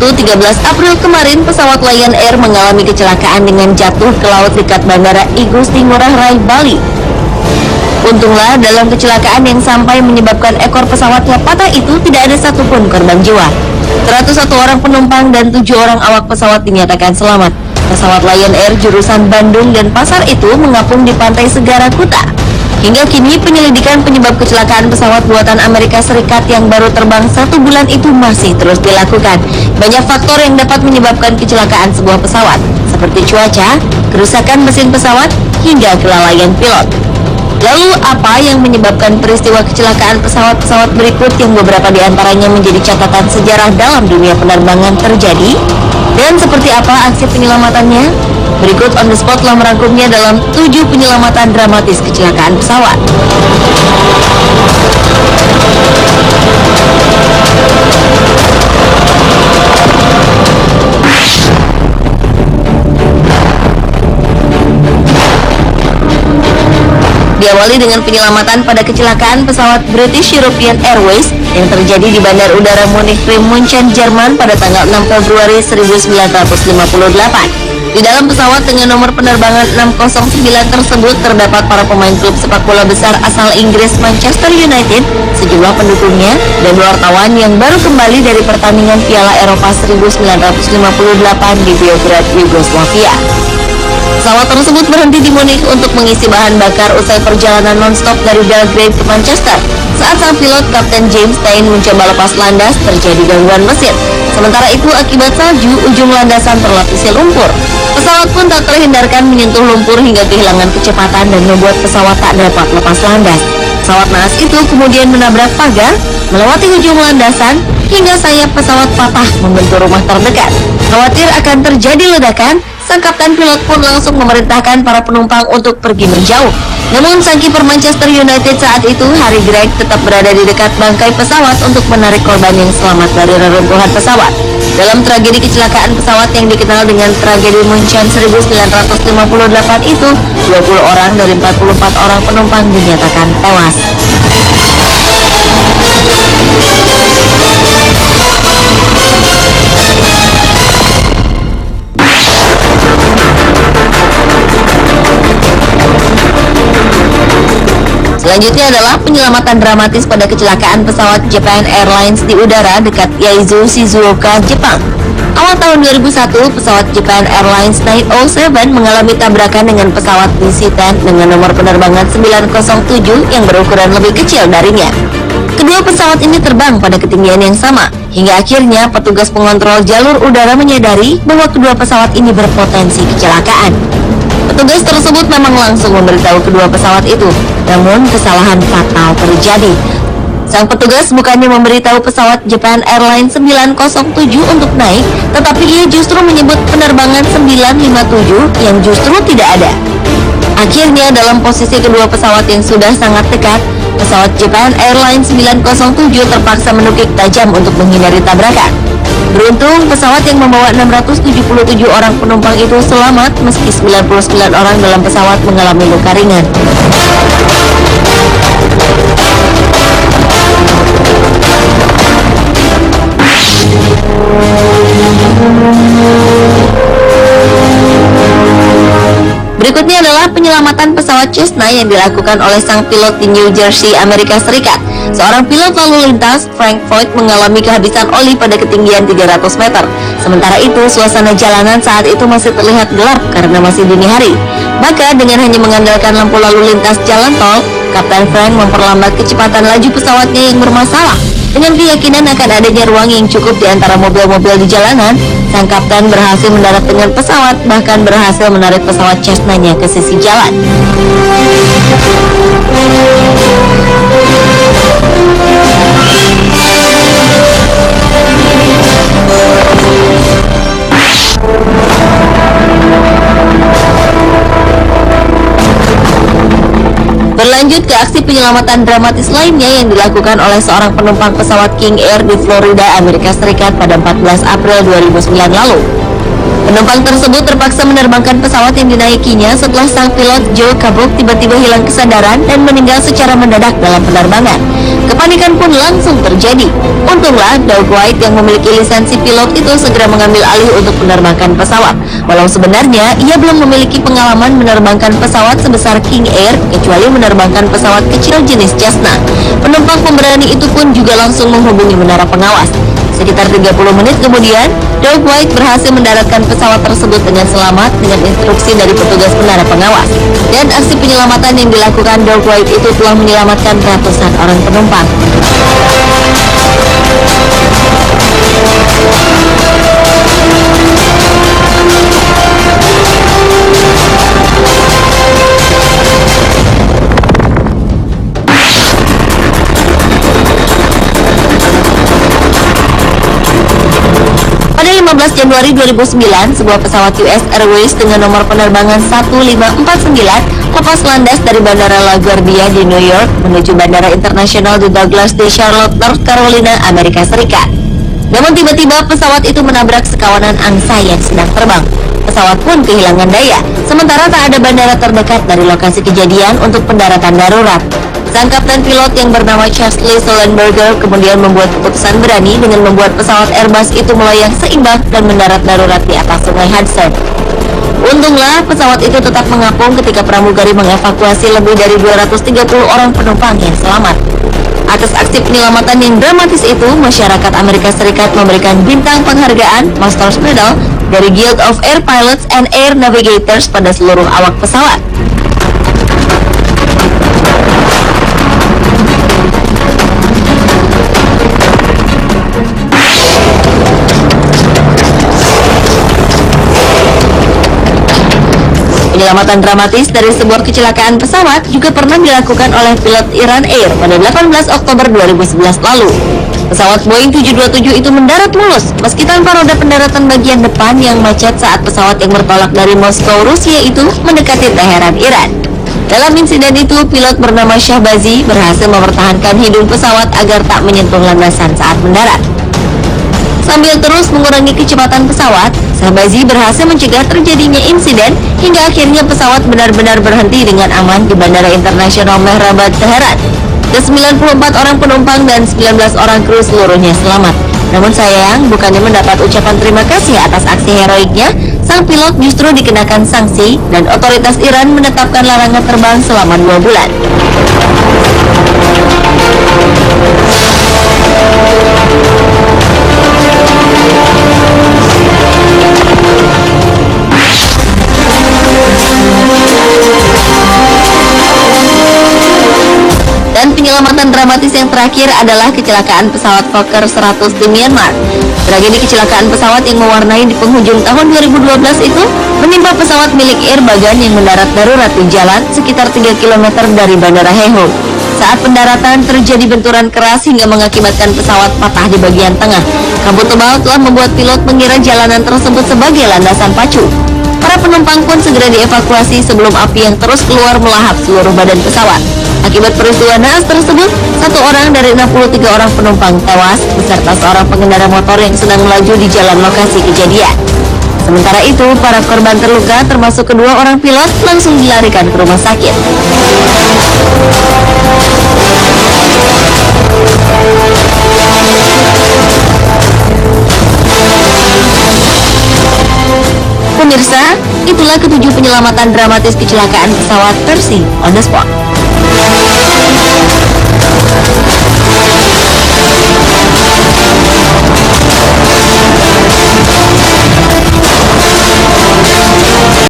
Sabtu 13 April kemarin, pesawat Lion Air mengalami kecelakaan dengan jatuh ke laut dekat Bandara Igusti Ngurah Rai, Bali. Untunglah dalam kecelakaan yang sampai menyebabkan ekor pesawatnya patah itu tidak ada satupun korban jiwa. 101 orang penumpang dan 7 orang awak pesawat dinyatakan selamat. Pesawat Lion Air jurusan Bandung dan Pasar itu mengapung di pantai Segara Kuta. Hingga kini penyelidikan penyebab kecelakaan pesawat buatan Amerika Serikat yang baru terbang 1 bulan itu masih terus dilakukan. Banyak faktor yang dapat menyebabkan kecelakaan sebuah pesawat, seperti cuaca, kerusakan mesin pesawat, hingga kelalaian pilot. Lalu apa yang menyebabkan peristiwa kecelakaan pesawat-pesawat berikut yang beberapa diantaranya menjadi catatan sejarah dalam dunia penerbangan terjadi? Dan seperti apa aksi penyelamatannya? Berikut On The Spot telah merangkumnya dalam 7 penyelamatan dramatis kecelakaan pesawat. Diawali dengan penyelamatan pada kecelakaan pesawat British European Airways yang terjadi di Bandar Udara Munich Munchen, Jerman pada tanggal 6 Februari 1958. Di dalam pesawat dengan nomor penerbangan 609 tersebut terdapat para pemain klub sepak bola besar asal Inggris Manchester United, sejumlah pendukungnya, dan wartawan yang baru kembali dari pertandingan Piala Eropa 1958 di Beograd, Yugoslavia. Pesawat tersebut berhenti di Munich untuk mengisi bahan bakar usai perjalanan non-stop dari Belgrade ke Manchester. Saat sang pilot, Kapten James Stein, mencoba lepas landas, terjadi gangguan mesin. Sementara itu, akibat salju, ujung landasan terlapisi lumpur. Pesawat pun tak terhindarkan menyentuh lumpur hingga kehilangan kecepatan dan membuat pesawat tak dapat lepas landas. Pesawat naas itu kemudian menabrak pagar, melewati ujung landasan, hingga sayap pesawat patah membentur rumah terdekat. Khawatir akan terjadi ledakan, sang kapten pilot pun langsung memerintahkan para penumpang untuk pergi menjauh. Namun sang kiper Manchester United saat itu, Harry Gregg, tetap berada di dekat bangkai pesawat untuk menarik korban yang selamat dari reruntuhan pesawat. Dalam tragedi kecelakaan pesawat yang dikenal dengan tragedi Munchen 1958 itu, 20 orang dari 44 orang penumpang dinyatakan tewas. Selanjutnya adalah penyelamatan dramatis pada kecelakaan pesawat Japan Airlines di udara dekat Yaizu, Shizuoka, Jepang. Awal tahun 2001, pesawat Japan Airlines 907 mengalami tabrakan dengan pesawat DC-10 dengan nomor penerbangan 907 yang berukuran lebih kecil darinya. Kedua pesawat ini terbang pada ketinggian yang sama, hingga akhirnya petugas pengontrol jalur udara menyadari bahwa kedua pesawat ini berpotensi kecelakaan. Petugas tersebut memang langsung memberitahu kedua pesawat itu, namun kesalahan fatal terjadi. Sang petugas bukannya memberitahu pesawat Japan Airlines 907 untuk naik, tetapi ia justru menyebut penerbangan 957 yang justru tidak ada. Akhirnya dalam posisi kedua pesawat yang sudah sangat dekat, pesawat Japan Airlines 907 terpaksa menukik tajam untuk menghindari tabrakan. Beruntung, pesawat yang membawa 677 orang penumpang itu selamat meski 99 orang dalam pesawat mengalami luka ringan. Berikutnya adalah penyelamatan pesawat Cessna yang dilakukan oleh sang pilot di New Jersey, Amerika Serikat. Seorang pilot lalu lintas, Frank Voigt, mengalami kehabisan oli pada ketinggian 300 meter. Sementara itu, suasana jalanan saat itu masih terlihat gelap karena masih dini hari. Maka dengan hanya mengandalkan lampu lalu lintas jalan tol, Kapten Frank memperlambat kecepatan laju pesawatnya yang bermasalah. Dengan keyakinan akan adanya ruang yang cukup di antara mobil-mobil di jalanan, sang kapten berhasil mendarat dengan pesawat, bahkan berhasil menarik pesawat Cessna-nya ke sisi jalan. Berlanjut ke aksi penyelamatan dramatis lainnya yang dilakukan oleh seorang penumpang pesawat King Air di Florida, Amerika Serikat pada 14 April 2009 lalu. Penumpang tersebut terpaksa menerbangkan pesawat yang dinaikinya setelah sang pilot Joe Cabot tiba-tiba hilang kesadaran dan meninggal secara mendadak dalam penerbangan. Kepanikan pun langsung terjadi. Untunglah Doug White yang memiliki lisensi pilot itu segera mengambil alih untuk menerbangkan pesawat. Walau sebenarnya ia belum memiliki pengalaman menerbangkan pesawat sebesar King Air kecuali menerbangkan pesawat kecil jenis Cessna. Penumpang pemberani itu pun juga langsung menghubungi menara pengawas. Sekitar 30 menit kemudian, Doug White berhasil mendaratkan pesawat tersebut dengan selamat dengan instruksi dari petugas menara pengawas. Dan aksi penyelamatan yang dilakukan Doug White itu telah menyelamatkan ratusan orang penumpang. Pada 15 Januari 2009, sebuah pesawat US Airways dengan nomor penerbangan 1549 lepas landas dari Bandara LaGuardia di New York menuju Bandara Internasional di Douglas di Charlotte, North Carolina, Amerika Serikat. Namun tiba-tiba pesawat itu menabrak sekawanan angsa yang sedang terbang. Pesawat pun kehilangan daya, sementara tak ada bandara terdekat dari lokasi kejadian untuk pendaratan darurat. Sang kapten pilot yang bernama Chesley Sullenberger kemudian membuat keputusan berani dengan membuat pesawat Airbus itu melayang seimbang dan mendarat darurat di atas sungai Hudson. Untunglah pesawat itu tetap mengapung ketika pramugari mengevakuasi lebih dari 230 orang penumpang yang selamat. Atas aksi penyelamatan yang dramatis itu, masyarakat Amerika Serikat memberikan bintang penghargaan Master's Medal dari Guild of Air Pilots and Air Navigators pada seluruh awak pesawat. Penyelamatan dramatis dari sebuah kecelakaan pesawat juga pernah dilakukan oleh pilot Iran Air pada 18 Oktober 2011 lalu. Pesawat Boeing 727 itu mendarat mulus meski tanpa roda pendaratan bagian depan yang macet saat pesawat yang bertolak dari Moskow, Rusia itu mendekati Teheran, Iran. Dalam insiden itu, pilot bernama Shahbazi berhasil mempertahankan hidung pesawat agar tak menyentuh landasan saat mendarat. Sambil terus mengurangi kecepatan pesawat, Shahbazi berhasil mencegah terjadinya insiden hingga akhirnya pesawat benar-benar berhenti dengan aman di Bandara Internasional Mehrabad, Teheran. Ke-94 orang penumpang dan 19 orang kru seluruhnya selamat. Namun sayang, bukannya mendapat ucapan terima kasih atas aksi heroiknya, sang pilot justru dikenakan sanksi dan otoritas Iran menetapkan larangan terbang selama 2 bulan. Dan penyelamatan dramatis yang terakhir adalah kecelakaan pesawat Fokker 100 di Myanmar. Tragedi kecelakaan pesawat yang mewarnai di penghujung tahun 2012 itu menimpa pesawat milik Air Bagan yang mendarat darurat di jalan sekitar 3 km dari Bandara Haeho. Saat pendaratan terjadi benturan keras hingga mengakibatkan pesawat patah di bagian tengah. Kabut tebal telah membuat pilot mengira jalanan tersebut sebagai landasan pacu. Para penumpang pun segera dievakuasi sebelum api yang terus keluar melahap seluruh badan pesawat. Akibat peristiwa naas tersebut, 1 orang dari 63 orang penumpang tewas beserta seorang pengendara motor yang sedang melaju di jalan lokasi kejadian. Sementara itu, para korban terluka termasuk kedua orang pilot langsung dilarikan ke rumah sakit. Pemirsa, itulah ketujuh penyelamatan dramatis kecelakaan pesawat Percy on the spot.